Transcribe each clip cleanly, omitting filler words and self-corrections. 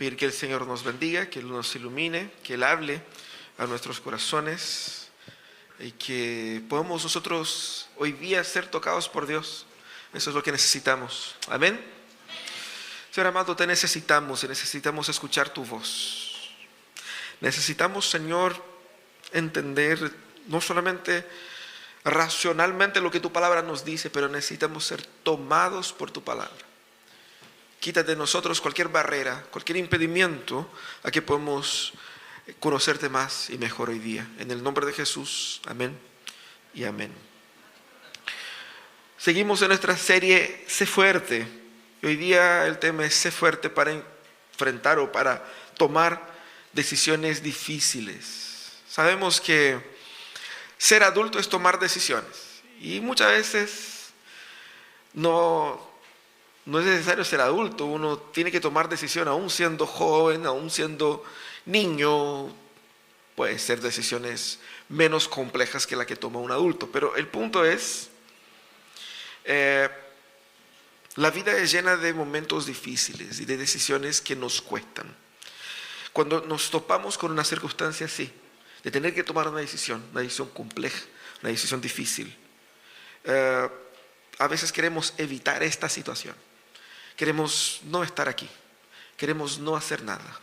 pedir que el Señor nos bendiga, que Él nos ilumine, que Él hable a nuestros corazones y que podamos nosotros hoy día ser tocados por Dios. Eso es lo que necesitamos. Amén. Señor amado, te necesitamos y necesitamos escuchar tu voz. Necesitamos, Señor, entender no solamente racionalmente lo que tu palabra nos dice, pero necesitamos ser tomados por tu palabra. Quita de nosotros cualquier barrera, cualquier impedimento a que podamos conocerte más y mejor hoy día. En el nombre de Jesús, amén y amén. Seguimos en nuestra serie Sé Fuerte. Y hoy día el tema es Sé Fuerte para enfrentar o para tomar decisiones difíciles. Sabemos que ser adulto es tomar decisiones. Y muchas veces no es necesario ser adulto. Uno tiene que tomar decisiones aún siendo joven, aún siendo niño. Puede ser decisiones menos complejas que la que toma un adulto. Pero el punto es, la vida es llena de momentos difíciles y de decisiones que nos cuestan. Cuando nos topamos con una circunstancia así, de tener que tomar una decisión compleja, una decisión difícil, a veces queremos evitar esta situación. Queremos no estar aquí, queremos no hacer nada.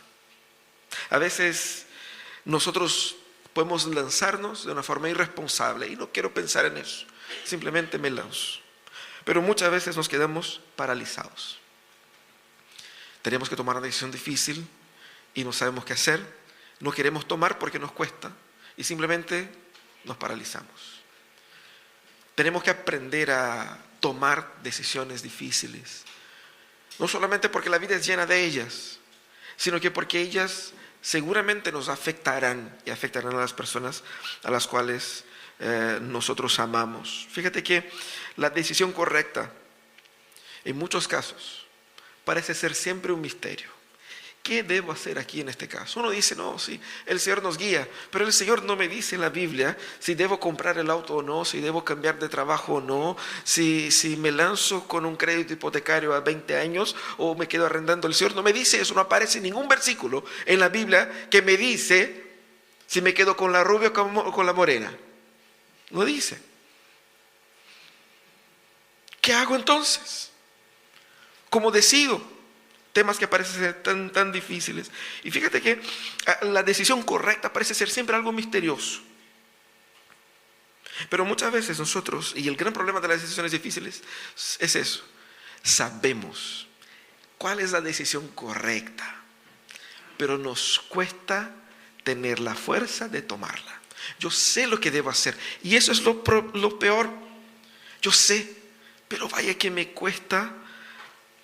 A veces nosotros podemos lanzarnos de una forma irresponsable y no quiero pensar en eso, simplemente me lanzo. Pero muchas veces nos quedamos paralizados. Tenemos que tomar una decisión difícil y no sabemos qué hacer, no queremos tomar porque nos cuesta y simplemente nos paralizamos. Tenemos que aprender a tomar decisiones difíciles, no solamente porque la vida es llena de ellas, sino que porque ellas seguramente nos afectarán y afectarán a las personas a las cuales nosotros amamos. Fíjate que la decisión correcta, en muchos casos, parece ser siempre un misterio. ¿Qué debo hacer aquí en este caso? Uno dice, no, sí, el Señor nos guía, pero el Señor no me dice en la Biblia si debo comprar el auto o no, si debo cambiar de trabajo o no, si me lanzo con un crédito hipotecario a 20 años o me quedo arrendando. El Señor no me dice eso, no aparece ningún versículo en la Biblia que me dice si me quedo con la rubia o con la morena. No dice. ¿Qué hago entonces? ¿Cómo decido? Temas que parecen ser tan difíciles. Y fíjate que la decisión correcta parece ser siempre algo misterioso. Pero muchas veces nosotros, y el gran problema de las decisiones difíciles es eso, sabemos cuál es la decisión correcta, pero nos cuesta tener la fuerza de tomarla. Yo sé lo que debo hacer y eso es lo peor. Yo sé, pero vaya que me cuesta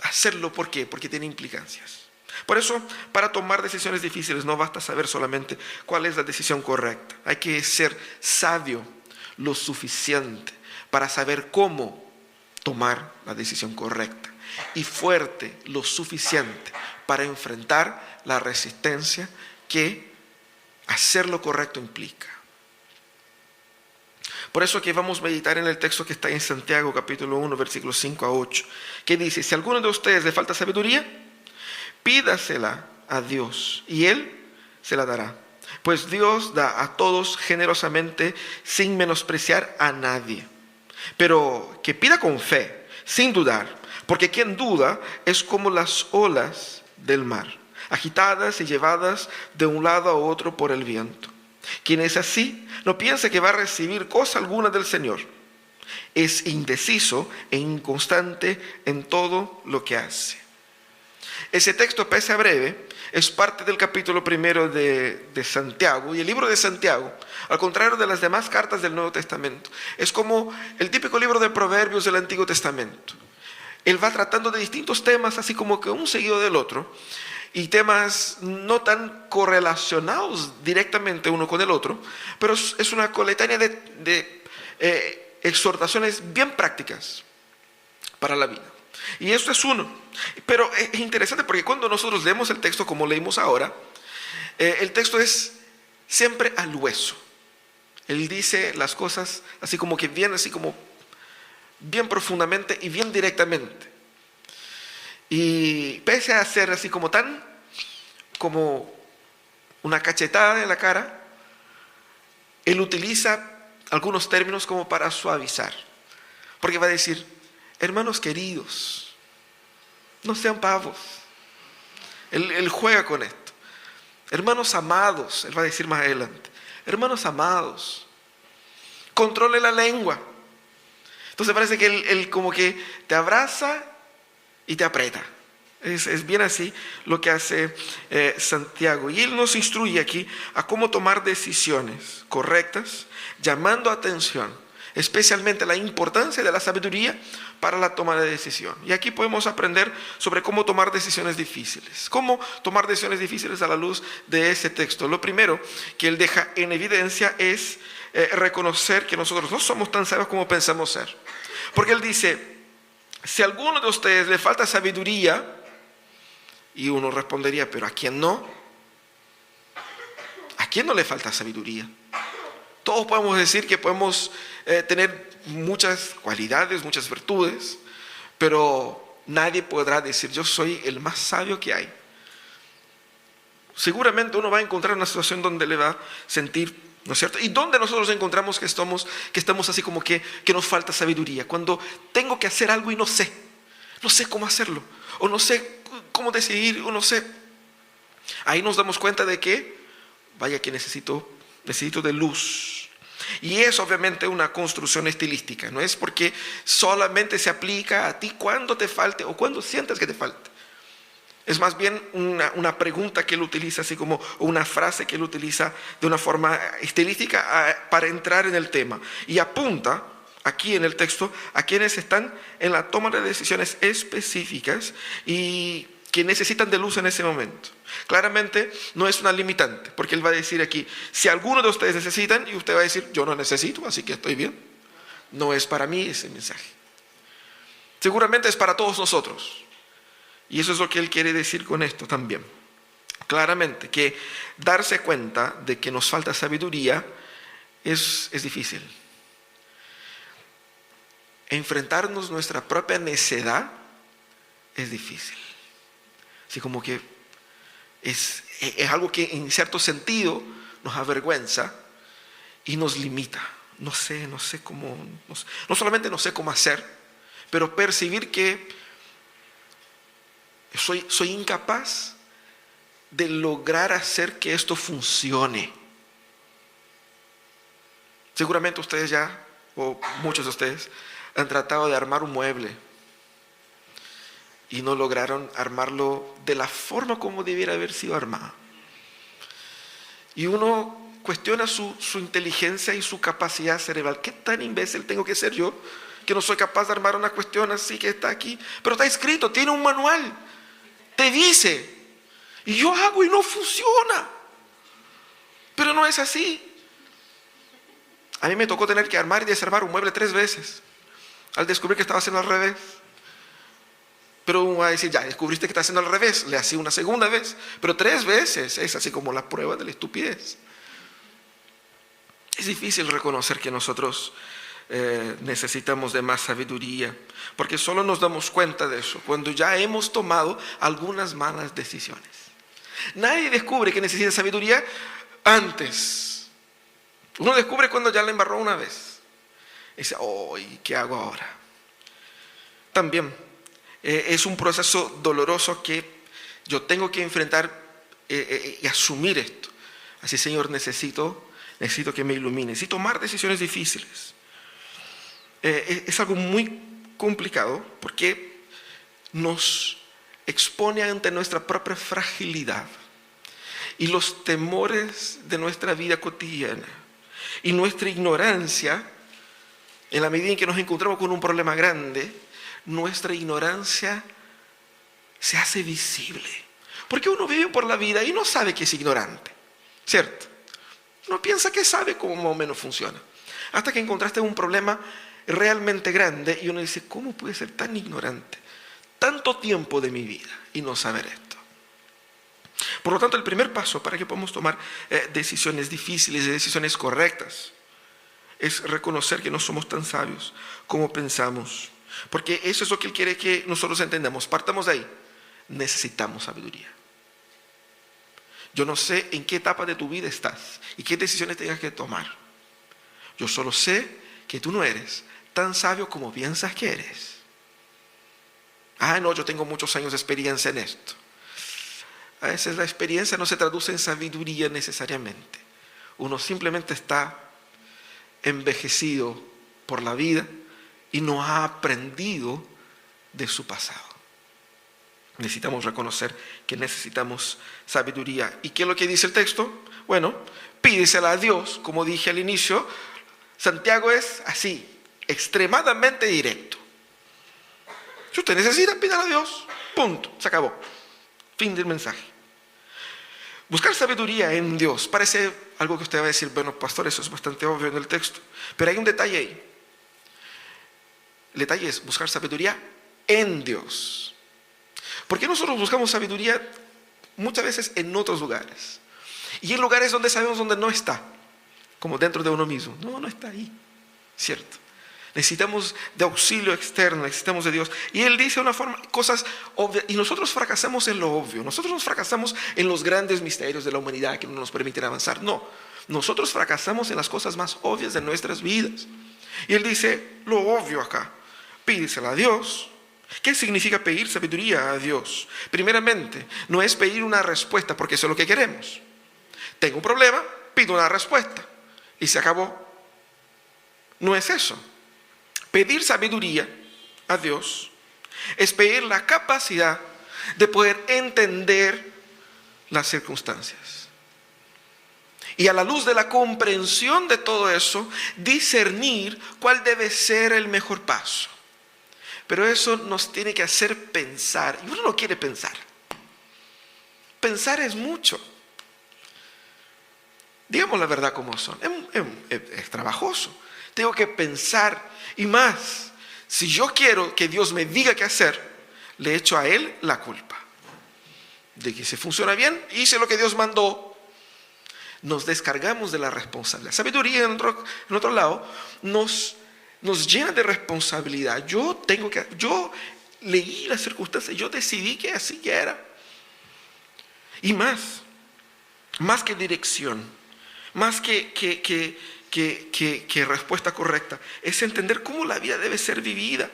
hacerlo. ¿Por qué? Porque tiene implicancias. Por eso, para tomar decisiones difíciles no basta saber solamente cuál es la decisión correcta. Hay que ser sabio lo suficiente para saber cómo tomar la decisión correcta y fuerte lo suficiente para enfrentar la resistencia que hacer lo correcto implica. Por eso que vamos a meditar en el texto que está en Santiago capítulo 1 versículos 5 a 8, que dice: si a alguno de ustedes le falta sabiduría, pídasela a Dios y Él se la dará. Pues Dios da a todos generosamente sin menospreciar a nadie. Pero que pida con fe, sin dudar, porque quien duda es como las olas del mar, agitadas y llevadas de un lado a otro por el viento. Quien es así, no piensa que va a recibir cosa alguna del Señor. Es indeciso e inconstante en todo lo que hace. Ese texto, pese a breve, es parte del capítulo 1 de Santiago. Y el libro de Santiago, al contrario de las demás cartas del Nuevo Testamento, es como el típico libro de Proverbios del Antiguo Testamento. Él va tratando de distintos temas, así como que un seguido del otro, y temas no tan correlacionados directamente uno con el otro, pero es una coletánea de exhortaciones bien prácticas para la vida. Y esto es uno. Pero es interesante porque cuando nosotros leemos el texto como leímos ahora, el texto es siempre al hueso. Él dice las cosas así como que bien profundamente y bien directamente. Y pese a ser así como tan como una cachetada en la cara, Él utiliza algunos términos como para suavizar. Porque va a decir, hermanos queridos, no sean pavos. Él juega con esto. Hermanos amados, Él va a decir más adelante, hermanos amados, controle la lengua. Entonces parece que Él como que te abraza y te aprieta. Es bien así lo que hace Santiago. Y Él nos instruye aquí a cómo tomar decisiones correctas, llamando atención especialmente la importancia de la sabiduría para la toma de decisión. Y aquí podemos aprender sobre cómo tomar decisiones difíciles. Cómo tomar decisiones difíciles a la luz de ese texto. Lo primero que Él deja en evidencia es reconocer que nosotros no somos tan sabios como pensamos ser. Porque Él dice, si a alguno de ustedes le falta sabiduría, y uno respondería, pero ¿a quién no? ¿A quién no le falta sabiduría? Todos podemos decir que podemos tener muchas cualidades, muchas virtudes, pero nadie podrá decir, yo soy el más sabio que hay. Seguramente uno va a encontrar una situación donde le va a sentir, ¿no es cierto? Y donde nosotros encontramos que estamos así como que nos falta sabiduría. Cuando tengo que hacer algo y no sé cómo hacerlo, o no sé cómo decidir, o no sé. Ahí nos damos cuenta de que, vaya que necesito de luz. Y es obviamente una construcción estilística, no es porque solamente se aplica a ti cuando te falte o cuando sientes que te falte. Es más bien una pregunta que él utiliza, así como una frase que él utiliza de una forma estilística para entrar en el tema. Y apunta aquí en el texto a quienes están en la toma de decisiones específicas y que necesitan de luz en ese momento. Claramente no es una limitante, porque él va a decir aquí, si alguno de ustedes necesitan, y usted va a decir, yo no necesito, así que estoy bien. No es para mí ese mensaje. Seguramente es para todos nosotros. Y eso es lo que él quiere decir con esto también. Claramente que darse cuenta de que nos falta sabiduría es difícil. Enfrentarnos nuestra propia necedad es difícil. Así como que es algo que en cierto sentido nos avergüenza y nos limita. No sé cómo, no solamente no sé cómo hacer, pero percibir que soy incapaz de lograr hacer que esto funcione. Seguramente ustedes ya, o muchos de ustedes, han tratado de armar un mueble y no lograron armarlo de la forma como debiera haber sido armado. Y uno cuestiona su inteligencia y su capacidad cerebral. ¿Qué tan imbécil tengo que ser yo que no soy capaz de armar una cuestión así que está aquí? Pero está escrito, tiene un manual, te dice, y yo hago y no funciona. Pero no es así. A mí me tocó tener que armar y desarmar un mueble 3 veces al descubrir que estaba haciendo al revés. Pero uno va a decir, ya descubriste que está haciendo al revés, le hacía una segunda vez, pero 3 veces, es así como la prueba de la estupidez. Es difícil reconocer que nosotros necesitamos de más sabiduría, porque solo nos damos cuenta de eso cuando ya hemos tomado algunas malas decisiones. Nadie descubre que necesita sabiduría antes. Uno descubre cuando ya la embarró una vez. Y dice, ¿y qué hago ahora? También es un proceso doloroso que yo tengo que enfrentar y asumir esto. Así, Señor, necesito que me ilumines y tomar decisiones difíciles. Es algo muy complicado porque nos expone ante nuestra propia fragilidad y los temores de nuestra vida cotidiana y nuestra ignorancia. En la medida en que nos encontramos con un problema grande, nuestra ignorancia se hace visible. Porque uno vive por la vida y no sabe que es ignorante, ¿cierto? Uno piensa que sabe cómo más o menos funciona. Hasta que encontraste un problema realmente grande y uno dice, ¿cómo puede ser tan ignorante tanto tiempo de mi vida y no saber esto? Por lo tanto, el primer paso para que podamos tomar decisiones difíciles y decisiones correctas es reconocer que no somos tan sabios como pensamos. Porque eso es lo que Él quiere que nosotros entendamos. Partamos de ahí. Necesitamos sabiduría. Yo no sé en qué etapa de tu vida estás y qué decisiones tengas que tomar. Yo solo sé que tú no eres tan sabio como piensas que eres. No, yo tengo muchos años de experiencia en esto. A veces la experiencia no se traduce en sabiduría necesariamente. Uno simplemente está envejecido por la vida y no ha aprendido de su pasado. Necesitamos reconocer que necesitamos sabiduría. ¿Y qué es lo que dice el texto? Bueno, pídesela a Dios. Como dije al inicio, Santiago es así, extremadamente directo. Si usted necesita, pídala a Dios. Punto. Se acabó. Fin del mensaje. Buscar sabiduría en Dios. Parece algo que usted va a decir, bueno, pastor, eso es bastante obvio en el texto. Pero hay un detalle ahí. El detalle es buscar sabiduría en Dios. ¿Por qué nosotros buscamos sabiduría muchas veces en otros lugares? Y en lugares donde sabemos donde no está. Como dentro de uno mismo. No está ahí. ¿Cierto? Necesitamos de auxilio externo, necesitamos de Dios. Y Él dice una forma, cosas obvias. Y nosotros fracasamos en lo obvio. Nosotros nos fracasamos en los grandes misterios de la humanidad que no nos permiten avanzar. No. Nosotros fracasamos en las cosas más obvias de nuestras vidas. Y Él dice lo obvio acá. Pídesela a Dios. ¿Qué significa pedir sabiduría a Dios? Primeramente, no es pedir una respuesta porque eso es lo que queremos. Tengo un problema, pido una respuesta y se acabó. No es eso. Pedir sabiduría a Dios es pedir la capacidad de poder entender las circunstancias. Y a la luz de la comprensión de todo eso, discernir cuál debe ser el mejor paso. Pero eso nos tiene que hacer pensar. Y uno no quiere pensar. Pensar es mucho. Digamos la verdad como son. Es trabajoso. Tengo que pensar. Y más, si yo quiero que Dios me diga qué hacer, le echo a Él la culpa. De que si funciona bien, hice lo que Dios mandó. Nos descargamos de la responsabilidad. Sabiduría, en otro lado, nos llena de responsabilidad. Yo leí las circunstancias, yo decidí que así era. Y más que dirección, más que respuesta correcta, es entender cómo la vida debe ser vivida.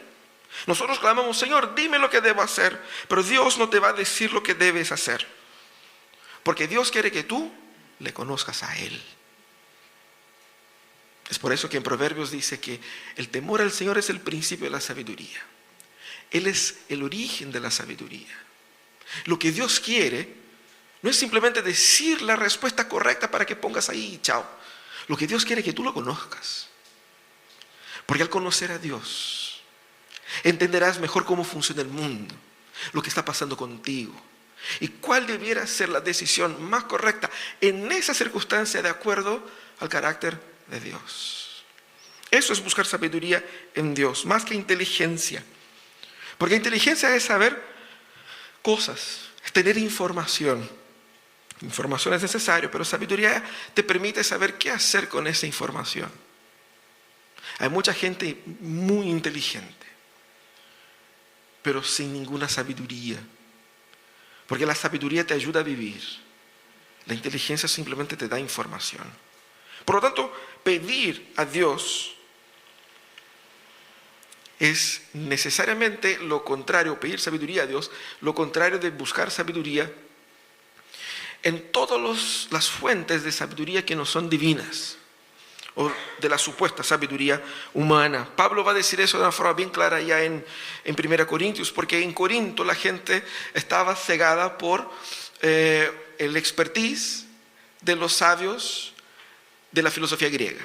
Nosotros clamamos, Señor, dime lo que debo hacer, pero Dios no te va a decir lo que debes hacer, porque Dios quiere que tú le conozcas a Él. Es por eso que en Proverbios dice que el temor al Señor es el principio de la sabiduría. Él es el origen de la sabiduría. Lo que Dios quiere no es simplemente decir la respuesta correcta para que pongas ahí y chao. Lo que Dios quiere es que tú lo conozcas. Porque al conocer a Dios, entenderás mejor cómo funciona el mundo, lo que está pasando contigo y cuál debiera ser la decisión más correcta en esa circunstancia de acuerdo al carácter de Dios. Eso es buscar sabiduría en Dios, más que inteligencia. Porque inteligencia es saber cosas, es tener información. Información es necesario, pero sabiduría te permite saber qué hacer con esa información. Hay mucha gente muy inteligente, pero sin ninguna sabiduría. Porque la sabiduría te ayuda a vivir. La inteligencia simplemente te da información. Por lo tanto, pedir a Dios es necesariamente lo contrario, pedir sabiduría a Dios, lo contrario de buscar sabiduría en todas las fuentes de sabiduría que no son divinas o de la supuesta sabiduría humana. Pablo va a decir eso de una forma bien clara ya en 1 Corintios, porque en Corinto la gente estaba cegada por el expertise de los sabios de la filosofía griega.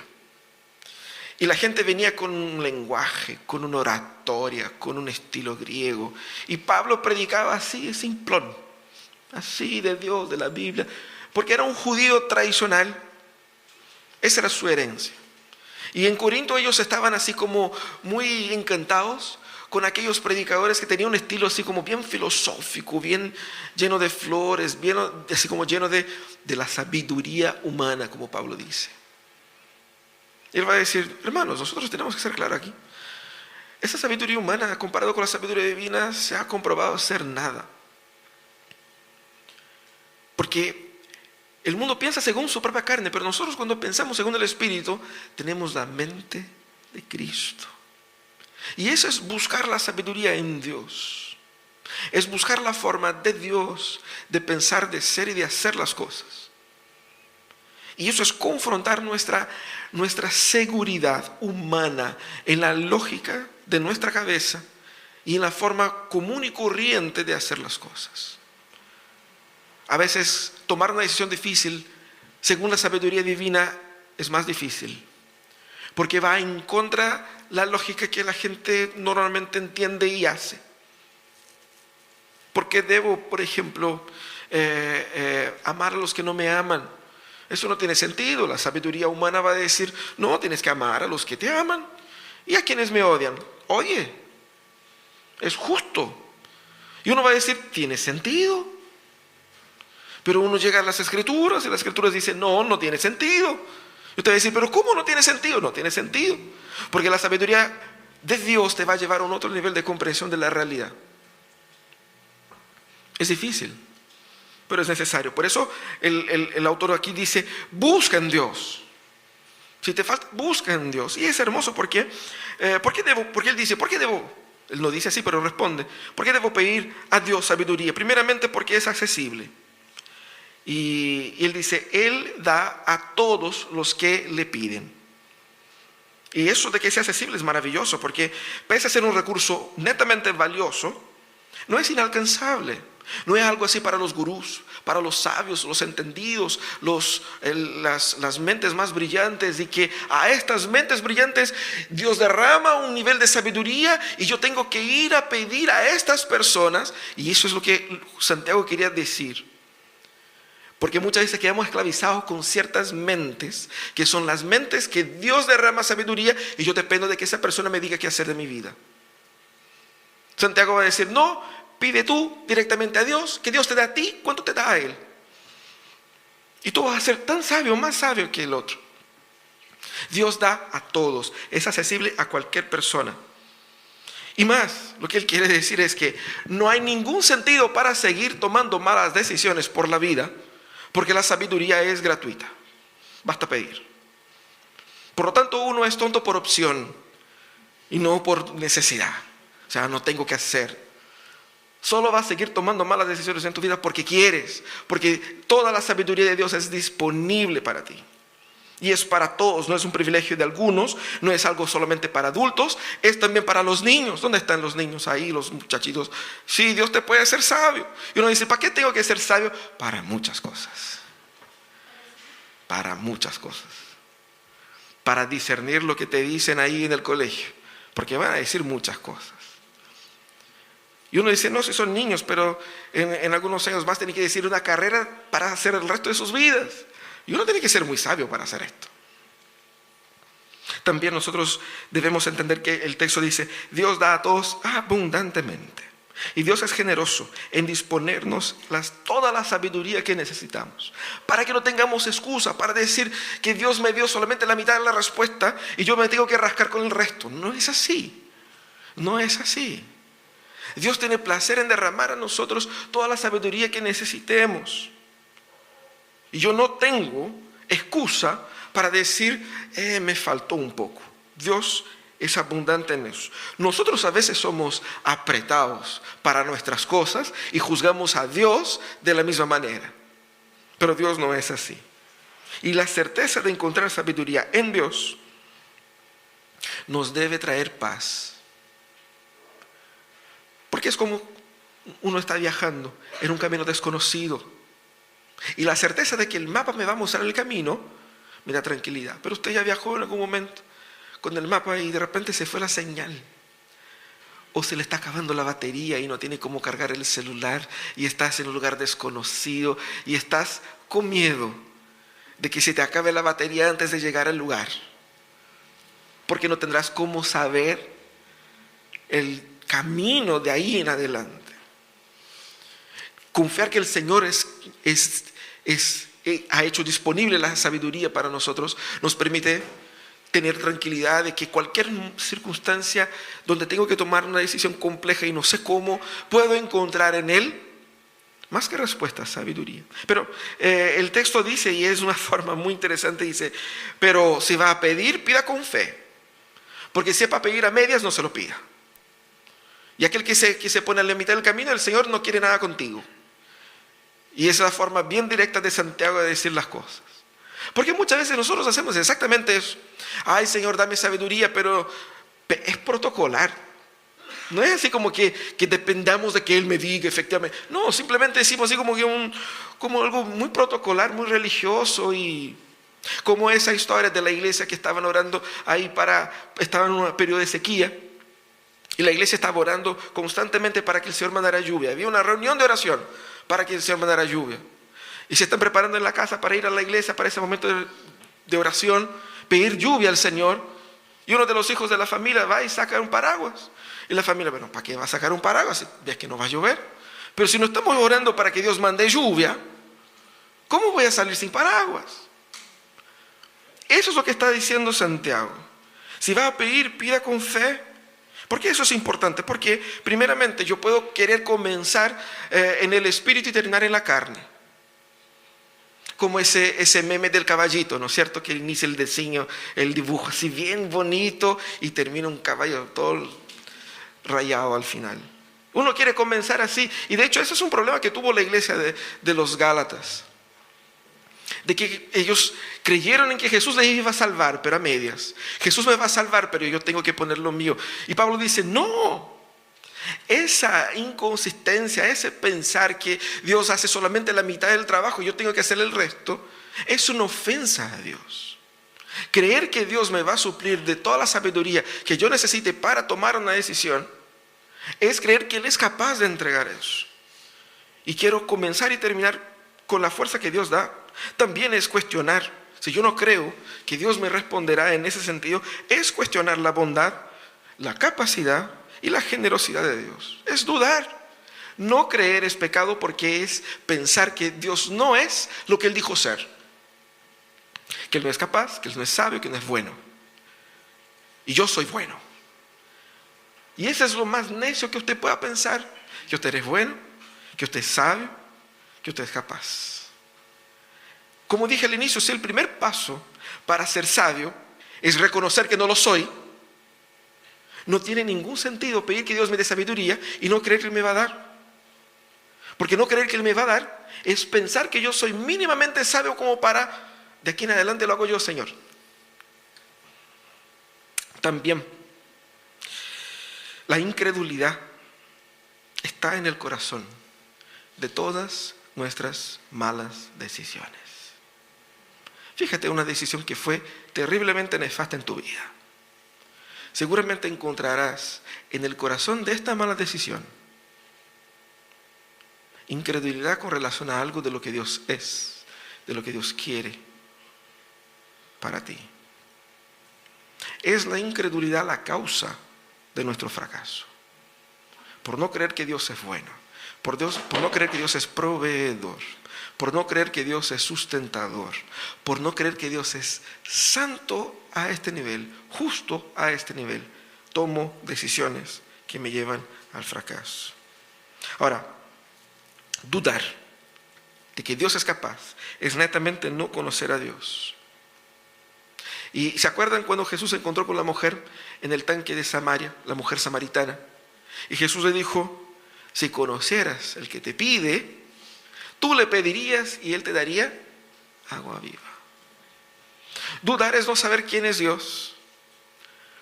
Y la gente venía con un lenguaje, con una oratoria, con un estilo griego. Y Pablo predicaba así, simplón, así de Dios, de la Biblia, porque era un judío tradicional. Esa era su herencia. Y en Corinto ellos estaban así como muy encantados con aquellos predicadores que tenían un estilo así como bien filosófico, bien lleno de flores, bien, así como lleno de la sabiduría humana, como Pablo dice. Y él va a decir, hermanos, nosotros tenemos que ser claros aquí. Esa sabiduría humana, comparado con la sabiduría divina, se ha comprobado ser nada. Porque El mundo piensa según su propia carne, pero nosotros cuando pensamos según el Espíritu, tenemos la mente de Cristo. Y eso es buscar la sabiduría en Dios. Es buscar la forma de Dios de pensar, de ser y de hacer las cosas. Y eso es confrontar nuestra seguridad humana en la lógica de nuestra cabeza y en la forma común y corriente de hacer las cosas. A veces tomar una decisión difícil según la sabiduría divina es más difícil, porque va en contra de la lógica que la gente normalmente entiende y hace. ¿Por qué debo, por ejemplo, amar a los que no me aman? Eso no tiene sentido. La sabiduría humana va a decir, no, tienes que amar a los que te aman y a quienes me odian. Oye, es justo. Y uno va a decir, tiene sentido. Pero uno llega a las Escrituras y las Escrituras dicen, no, no tiene sentido. Y usted va a decir, pero ¿cómo no tiene sentido? No tiene sentido. Porque la sabiduría de Dios te va a llevar a un otro nivel de comprensión de la realidad. Es difícil, pero es necesario. Por eso el autor aquí dice, busca en Dios. Si te falta, busca en Dios. Y es hermoso porque él dice, ¿por qué debo? Él no dice así, pero responde, ¿por qué debo pedir a Dios sabiduría? Primeramente porque es accesible. Y él dice, Él da a todos los que le piden. Y eso de que sea accesible es maravilloso, porque pese a ser un recurso netamente valioso, no es inalcanzable. No es algo así para los gurús, para los sabios, los entendidos, las mentes más brillantes, y que a estas mentes brillantes Dios derrama un nivel de sabiduría y yo tengo que ir a pedir a estas personas. Y eso es lo que Santiago quería decir. Porque muchas veces quedamos esclavizados con ciertas mentes, que son las mentes que Dios derrama sabiduría, y yo dependo de que esa persona me diga qué hacer de mi vida. Santiago va a decir, no, pide tú directamente a Dios, que Dios te da a ti, ¿cuánto te da a Él? Y tú vas a ser tan sabio, más sabio que el otro. Dios da a todos, es accesible a cualquier persona. Y más, lo que Él quiere decir es que no hay ningún sentido para seguir tomando malas decisiones por la vida, porque la sabiduría es gratuita, basta pedir. Por lo tanto, uno es tonto por opción y no por necesidad. O sea, no tengo que hacer. Solo vas a seguir tomando malas decisiones en tu vida porque quieres, porque toda la sabiduría de Dios es disponible para ti. Y es para todos, no es un privilegio de algunos, no es algo solamente para adultos, es también para los niños. ¿Dónde están los niños ahí, los muchachitos? Sí, Dios te puede hacer sabio. Y uno dice, ¿para qué tengo que ser sabio? Para muchas cosas. Para muchas cosas. Para discernir lo que te dicen ahí en el colegio, porque van a decir muchas cosas. Y uno dice, no, si son niños, pero en algunos años más tienen que decir una carrera para hacer el resto de sus vidas. Y uno tiene que ser muy sabio para hacer esto. También nosotros debemos entender que el texto dice, Dios da a todos abundantemente. Y Dios es generoso en disponernos toda la sabiduría que necesitamos. Para que no tengamos excusa para decir que Dios me dio solamente la mitad de la respuesta y yo me tengo que rascar con el resto. No es así. No es así. Dios tiene placer en derramar a nosotros toda la sabiduría que necesitemos. Y yo no tengo excusa para decir, me faltó un poco. Dios es abundante en eso. Nosotros a veces somos apretados para nuestras cosas y juzgamos a Dios de la misma manera. Pero Dios no es así. Y la certeza de encontrar sabiduría en Dios nos debe traer paz. Porque es como uno está viajando en un camino desconocido. Y la certeza de que el mapa me va a mostrar el camino me da tranquilidad. Pero usted ya viajó en algún momento con el mapa y de repente se fue la señal. O se le está acabando la batería y no tiene cómo cargar el celular y estás en un lugar desconocido y estás con miedo de que se te acabe la batería antes de llegar al lugar. Porque no tendrás cómo saber el camino de ahí en adelante. Confiar que el Señor ha hecho disponible la sabiduría para nosotros, nos permite tener tranquilidad de que cualquier circunstancia donde tengo que tomar una decisión compleja y no sé cómo, puedo encontrar en Él Más que respuesta, sabiduría. Pero el texto dice, y es una forma muy interesante, dice, pero si va a pedir, pida con fe. Porque si es para pedir a medias, no se lo pida. Y aquel que se pone a la mitad del camino, el Señor no quiere nada contigo. Y esa es la forma bien directa de Santiago de decir las cosas. Porque muchas veces nosotros hacemos exactamente eso. Ay, Señor, dame sabiduría, pero es protocolar. No es así como que dependamos de que Él me diga efectivamente. No, simplemente decimos así como algo muy protocolar, muy religioso, y como esa historia de la iglesia que estaban orando ahí estaban en un periodo de sequía, y la iglesia estaba orando constantemente para que el Señor mandara lluvia. Había una reunión de oración para que el Señor mandara lluvia. Y se están preparando en la casa para ir a la iglesia para ese momento de oración, pedir lluvia al Señor. Y uno de los hijos de la familia va y saca un paraguas. Y la familia, bueno, ¿para qué va a sacar un paraguas? Ves que no va a llover. Pero si no estamos orando para que Dios mande lluvia, ¿cómo voy a salir sin paraguas? Eso es lo que está diciendo Santiago. Si va a pedir, pida con fe. ¿Por qué eso es importante? Porque primeramente yo puedo querer comenzar en el espíritu y terminar en la carne. Como ese meme del caballito, ¿no es cierto? Que inicia el diseño, el dibujo así bien bonito y termina un caballo todo rayado al final. Uno quiere comenzar así, y de hecho ese es un problema que tuvo la iglesia de los Gálatas. De que ellos creyeron en que Jesús les iba a salvar, pero a medias. Jesús me va a salvar, pero yo tengo que poner lo mío. Y Pablo dice, no. Esa inconsistencia, ese pensar que Dios hace solamente la mitad del trabajo y yo tengo que hacer el resto, es una ofensa a Dios. Creer que Dios me va a suplir de toda la sabiduría que yo necesite para tomar una decisión, es creer que Él es capaz de entregar eso. Y quiero comenzar y terminar con la fuerza que Dios da. También es cuestionar, si yo no creo que Dios me responderá en ese sentido, es cuestionar la bondad, la capacidad y la generosidad de Dios. Es dudar. No creer es pecado porque es pensar que Dios no es lo que Él dijo ser. Que Él no es capaz, que Él no es sabio, que no es bueno. Y yo soy bueno. Y eso es lo más necio que usted pueda pensar. Que usted es bueno, que usted es sabio, que usted es capaz. Como dije al inicio, si el primer paso para ser sabio es reconocer que no lo soy, no tiene ningún sentido pedir que Dios me dé sabiduría y no creer que Él me va a dar. Porque no creer que Él me va a dar es pensar que yo soy mínimamente sabio como para, de aquí en adelante lo hago yo, Señor. También, la incredulidad está en el corazón de todas nuestras malas decisiones. Fíjate, una decisión que fue terriblemente nefasta en tu vida. Seguramente encontrarás en el corazón de esta mala decisión incredulidad con relación a algo de lo que Dios es, de lo que Dios quiere para ti. Es la incredulidad la causa de nuestro fracaso. Por no creer que Dios es bueno, por no creer que Dios es proveedor, por no creer que Dios es sustentador, por no creer que Dios es santo a este nivel, justo a este nivel, tomo decisiones que me llevan al fracaso. Ahora, dudar de que Dios es capaz es netamente no conocer a Dios. Y ¿se acuerdan cuando Jesús se encontró con la mujer en el tanque de Samaria, la mujer samaritana? Y Jesús le dijo, si conocieras el que te pide, tú le pedirías y Él te daría agua viva. Dudar es no saber quién es Dios.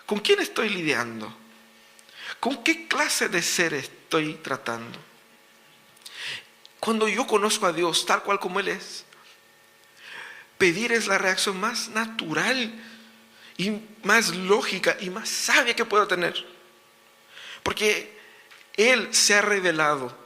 ¿Con quién estoy lidiando? ¿Con qué clase de ser estoy tratando? Cuando yo conozco a Dios tal cual como Él es, pedir es la reacción más natural y más lógica y más sabia que puedo tener. Porque Él se ha revelado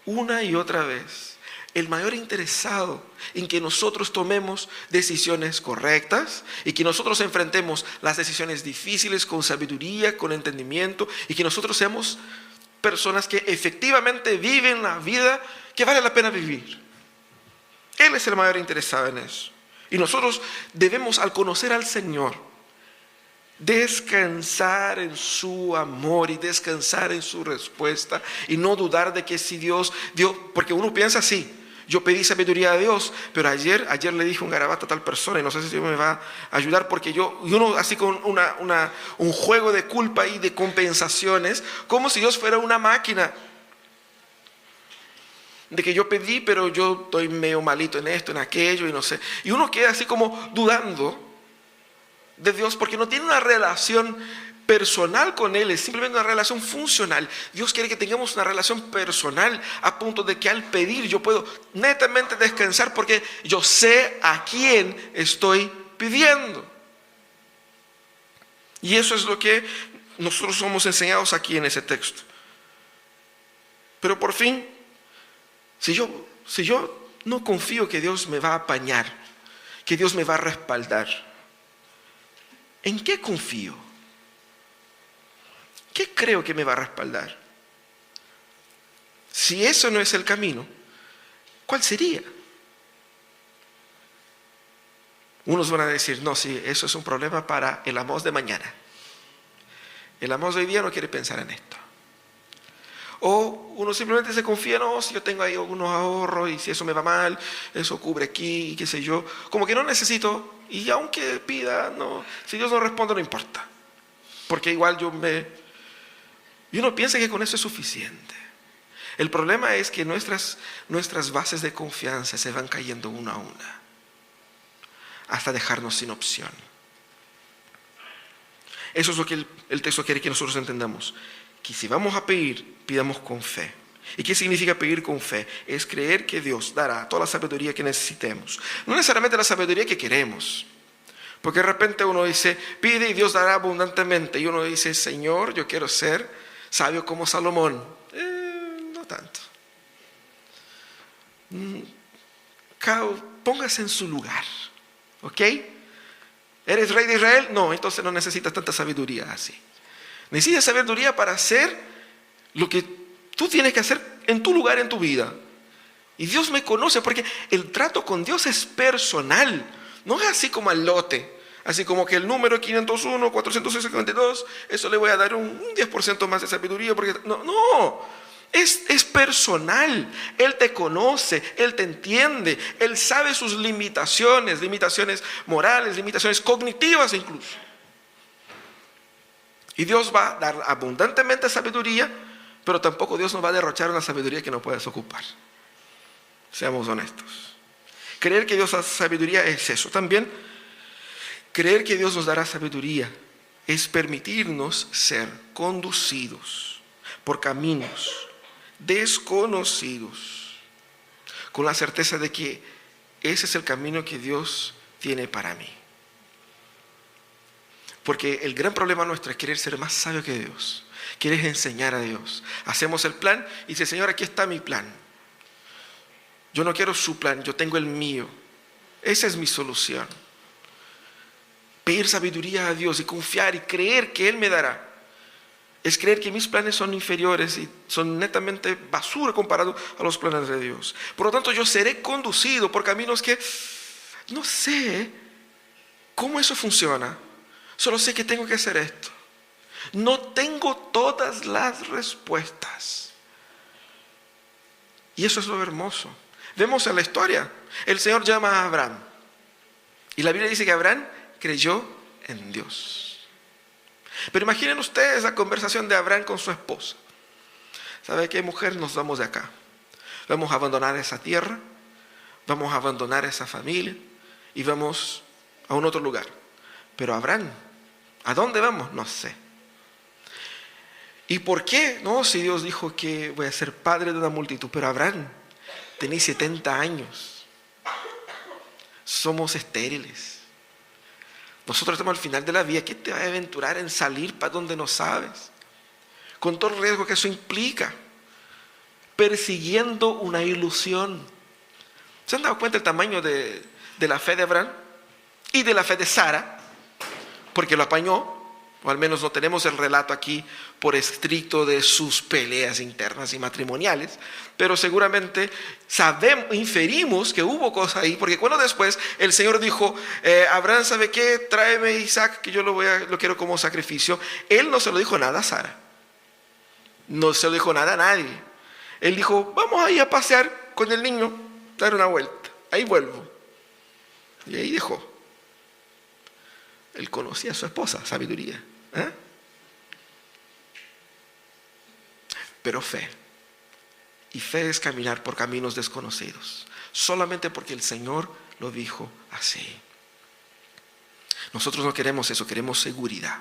una y otra vez el mayor interesado en que nosotros tomemos decisiones correctas y que nosotros enfrentemos las decisiones difíciles con sabiduría, con entendimiento, y que nosotros seamos personas que efectivamente viven la vida que vale la pena vivir. Él es el mayor interesado en eso. Y nosotros debemos, al conocer al Señor, Descansar en su amor y descansar en su respuesta y no dudar de que si Dios, porque uno piensa así, yo pedí sabiduría a Dios, pero ayer le dije un garabato a tal persona y no sé si Dios me va a ayudar porque y uno así con un juego de culpa y de compensaciones, como si Dios fuera una máquina. De que yo pedí, pero yo estoy medio malito en esto, en aquello y no sé. Y uno queda así como dudando de Dios porque no tiene una relación personal con Él, es simplemente una relación funcional. Dios quiere que tengamos una relación personal a punto de que al pedir yo puedo netamente descansar porque yo sé a quién estoy pidiendo. Y eso es lo que nosotros somos enseñados aquí en ese texto. Pero por fin, si yo no confío que Dios me va a apañar, que Dios me va a respaldar, ¿en qué confío? ¿Qué creo que me va a respaldar? Si eso no es el camino, ¿cuál sería? Unos van a decir, no, sí, eso es un problema para el Amós de mañana. El Amós de hoy día no quiere pensar en esto. O uno simplemente se confía, no, si yo tengo ahí algunos ahorros y si eso me va mal, eso cubre aquí y qué sé yo. Como que no necesito, y aunque pida, no, si Dios no responde no importa. Porque igual y uno piensa que con eso es suficiente. El problema es que nuestras bases de confianza se van cayendo una a una, hasta dejarnos sin opción. Eso es lo que el texto quiere que nosotros entendamos. Que si vamos a pedir, pidamos con fe. ¿Y qué significa pedir con fe? Es creer que Dios dará toda la sabiduría que necesitemos. No necesariamente la sabiduría que queremos. Porque de repente uno dice, pide y Dios dará abundantemente. Y uno dice, Señor, yo quiero ser sabio como Salomón. No tanto. Póngase en su lugar. ¿Ok? ¿Eres rey de Israel? No, entonces no necesitas tanta sabiduría así. Necesitas sabiduría para hacer lo que tú tienes que hacer en tu lugar, en tu vida. Y Dios me conoce porque el trato con Dios es personal. No es así como al lote. Así como que el número 501, 452, eso le voy a dar un 10% más de sabiduría. Porque no. Es personal. Él te conoce, Él te entiende. Él sabe sus limitaciones morales, limitaciones cognitivas incluso. Y Dios va a dar abundantemente sabiduría, pero tampoco Dios nos va a derrochar una sabiduría que no puedes ocupar. Seamos honestos. Creer que Dios da sabiduría es eso. También creer que Dios nos dará sabiduría es permitirnos ser conducidos por caminos desconocidos, con la certeza de que ese es el camino que Dios tiene para mí. Porque el gran problema nuestro es querer ser más sabio que Dios. Quieres enseñar a Dios. Hacemos el plan y dice, Señor, aquí está mi plan. Yo no quiero su plan, yo tengo el mío. Esa es mi solución. Pedir sabiduría a Dios y confiar y creer que Él me dará. Es creer que mis planes son inferiores y son netamente basura comparado a los planes de Dios. Por lo tanto, yo seré conducido por caminos que no sé cómo eso funciona. Solo sé que tengo que hacer esto. No tengo todas las respuestas. Y eso es lo hermoso. Vemos en la historia, el Señor llama a Abraham. Y la Biblia dice que Abraham creyó en Dios. Pero imaginen ustedes la conversación de Abraham con su esposa. ¿Sabe qué, mujer? Nos vamos de acá. Vamos a abandonar esa tierra. Vamos a abandonar esa familia. Y vamos a un otro lugar. Pero Abraham, ¿a dónde vamos? No sé. ¿Y por qué? No, si Dios dijo que voy a ser padre de una multitud. Pero Abraham, tenés 70 años. Somos estériles. Nosotros estamos al final de la vida. ¿Qué te va a aventurar en salir para donde no sabes? Con todo el riesgo que eso implica. Persiguiendo una ilusión. ¿Se han dado cuenta del tamaño de la fe de Abraham? Y de la fe de Sara. Porque lo apañó, O al menos no tenemos el relato aquí por escrito de sus peleas internas y matrimoniales, pero seguramente inferimos que hubo cosas ahí, porque cuando después el Señor dijo, Abraham, ¿sabe qué? Tráeme Isaac, que yo lo quiero como sacrificio. Él no se lo dijo nada a Sara, no se lo dijo nada a nadie. Él dijo, vamos ahí a pasear con el niño, dar una vuelta, ahí vuelvo. Y ahí dejó. Él conocía a su esposa, sabiduría. Pero fe. Y fe es caminar por caminos desconocidos, solamente porque el Señor lo dijo así. Nosotros no queremos eso, queremos seguridad.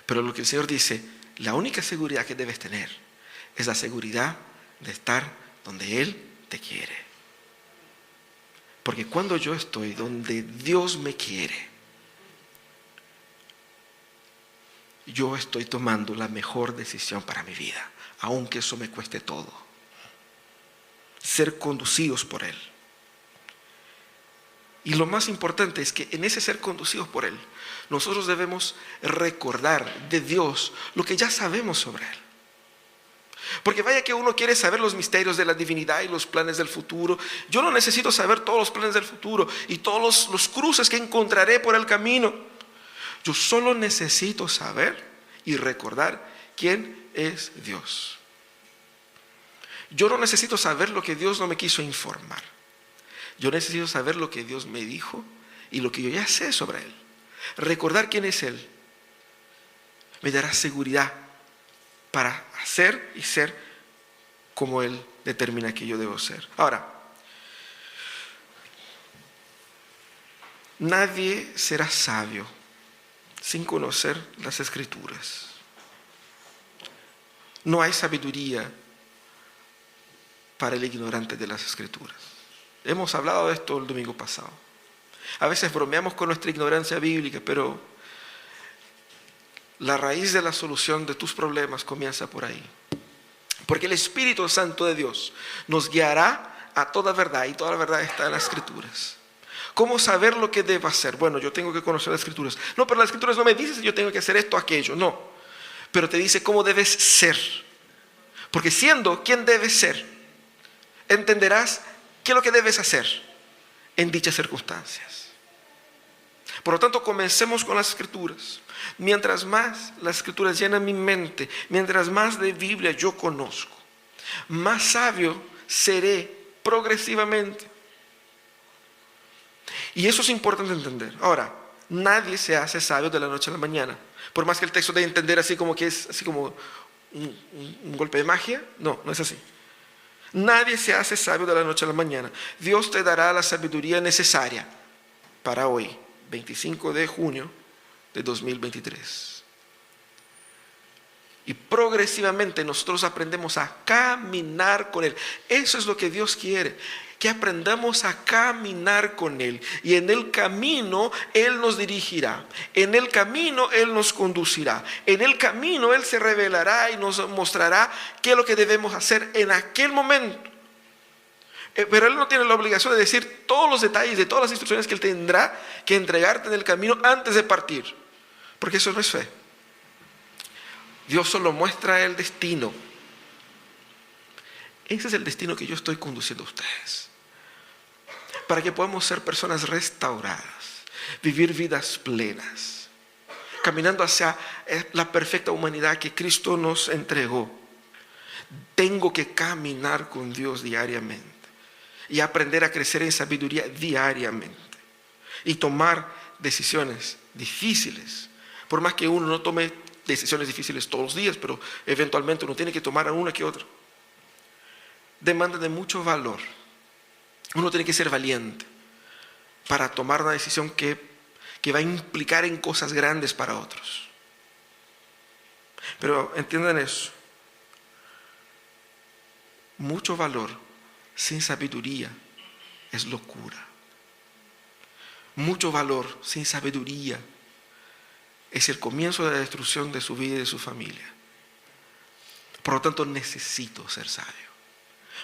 Pero lo que el Señor dice, la única seguridad que debes tener es la seguridad de estar donde Él te quiere. Porque cuando yo estoy donde Dios me quiere, yo estoy tomando la mejor decisión para mi vida, aunque eso me cueste todo. Ser conducidos por Él. Y lo más importante es que en ese ser conducidos por Él, nosotros debemos recordar de Dios lo que ya sabemos sobre Él. Porque vaya que uno quiere saber los misterios de la divinidad y los planes del futuro. Yo no necesito saber todos los planes del futuro y todos los cruces que encontraré por el camino. Yo solo necesito saber y recordar quién es Dios. Yo no necesito saber lo que Dios no me quiso informar. Yo necesito saber lo que Dios me dijo y lo que yo ya sé sobre Él. Recordar quién es Él me dará seguridad para hacer y ser como Él determina que yo debo ser. Ahora, nadie será sabio sin conocer las Escrituras. No hay sabiduría para el ignorante de las Escrituras. Hemos hablado de esto el domingo pasado. A veces bromeamos con nuestra ignorancia bíblica, pero la raíz de la solución de tus problemas comienza por ahí. Porque el Espíritu Santo de Dios nos guiará a toda verdad, y toda la verdad está en las Escrituras. ¿Cómo saber lo que debo hacer? Bueno, yo tengo que conocer las Escrituras. No, pero las Escrituras no me dicen si yo tengo que hacer esto o aquello. No, pero te dice cómo debes ser. Porque siendo quien debes ser, entenderás qué es lo que debes hacer en dichas circunstancias. Por lo tanto, comencemos con las Escrituras. Mientras más las Escrituras llenan mi mente, mientras más de Biblia yo conozco, más sabio seré progresivamente. Y eso es importante entender. Ahora, nadie se hace sabio de la noche a la mañana. Por más que el texto dé a entender así como que es así como un golpe de magia. No, no es así. Nadie se hace sabio de la noche a la mañana. Dios te dará la sabiduría necesaria para hoy, 25 de junio de 2023. Y progresivamente nosotros aprendemos a caminar con Él. Eso es lo que Dios quiere, que aprendamos a caminar con Él. Y en el camino Él nos dirigirá. En el camino Él nos conducirá. En el camino Él se revelará y nos mostrará qué es lo que debemos hacer en aquel momento. Pero Él no tiene la obligación de decir todos los detalles de todas las instrucciones que Él tendrá que entregarte en el camino antes de partir. Porque eso no es fe. Dios solo muestra el destino. Ese es el destino que yo estoy conduciendo a ustedes. Para que podamos ser personas restauradas, vivir vidas plenas, caminando hacia la perfecta humanidad que Cristo nos entregó. Tengo que caminar con Dios diariamente y aprender a crecer en sabiduría diariamente y tomar decisiones difíciles. Por más que uno no tome decisiones difíciles todos los días, pero eventualmente uno tiene que tomar una que otra. Demanda de mucho valor. Uno tiene que ser valiente para tomar una decisión que va a implicar en cosas grandes para otros. Pero entiendan eso. Mucho valor sin sabiduría es locura. Mucho valor sin sabiduría es el comienzo de la destrucción de su vida y de su familia. Por lo tanto, necesito ser sabio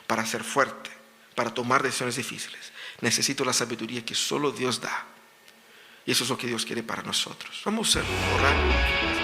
para ser fuerte, para tomar decisiones difíciles. Necesito la sabiduría que solo Dios da. Y eso es lo que Dios quiere para nosotros. Vamos a orar.